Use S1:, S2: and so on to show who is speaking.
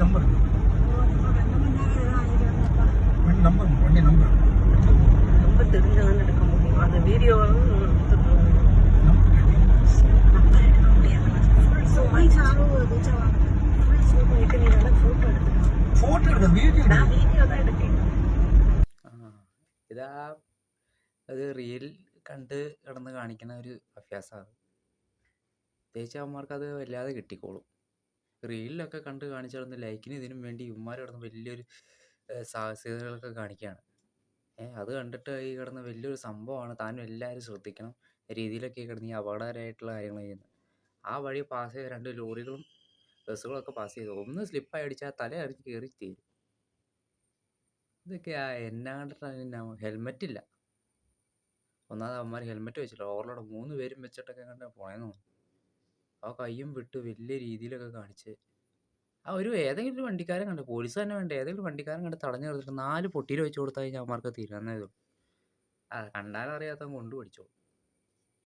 S1: Number വണ്ടി number
S2: ரொம்ப தெரிஞ்சதான் எடுக்க முடியும். அது வீடியோ
S1: ഫോട്ടോ എടുക്കാം വീഡിയോ
S2: தான் எடுக்கேன்.
S3: ഇതാ അത് റിയൽ കണ്ട് കിടന്ന് കാണിക്കുന്ന ഒരു അഭ്യാസമാണ്. പ്രത്യേകിച്ച് അവന്മാർക്ക് അത് വല്ലാതെ കിട്ടിക്കോളും. റീലിലൊക്കെ കണ്ട് കാണിച്ചു കിടന്ന് ലൈക്കിന് ഇതിനും വേണ്ടി ഇവന്മാർ കിടന്ന് വലിയൊരു സാഹസികതകളൊക്കെ കാണിക്കുകയാണ്. അത് കണ്ടിട്ട് ഈ കിടന്ന് വലിയൊരു സംഭവമാണ്, താനും എല്ലാവരും ശ്രദ്ധിക്കണം രീതിയിലൊക്കെ കിടന്ന് ഈ അപകടകരമായിട്ടുള്ള കാര്യങ്ങൾ ചെയ്യുന്നത്. ആ വഴി പാസ് ചെയ്ത 2 ലോറികളും ബസ്സുകളൊക്കെ പാസ് ചെയ്തു. ഒന്ന് സ്ലിപ്പായി അടിച്ചാൽ തല അറിഞ്ഞ് കയറി തീരും. ഇതൊക്കെ എന്നാ കണ്ടിട്ടാണ് ഹെൽമെറ്റ് ഇല്ല. ഒന്നാമത് അവന്മാർ ഹെൽമെറ്റ് വെച്ചില്ല, ഓവർലോഡ് 3 പേരും വെച്ചിട്ടൊക്കെ കണ്ട് പോയെന്ന് തോന്നുന്നു. ആ കയ്യും വിട്ട് വലിയ രീതിയിലൊക്കെ കാണിച്ച് ആ ഏതെങ്കിലും ഒരു വണ്ടിക്കാരൻ കണ്ട്, പോലീസ് തന്നെ വേണ്ട, ഏതെങ്കിലും വണ്ടിക്കാരൻ കണ്ട് തടഞ്ഞു നിർത്തിട്ട് 4 പൊട്ടിയിൽ വെച്ച് കൊടുത്തു കഴിഞ്ഞാൽ അവന്മാർക്ക് തീരാന്നേ ഉള്ളൂ. കണ്ടാലറിയാത്തവൻ കൊണ്ട് പിടിച്ചോളും.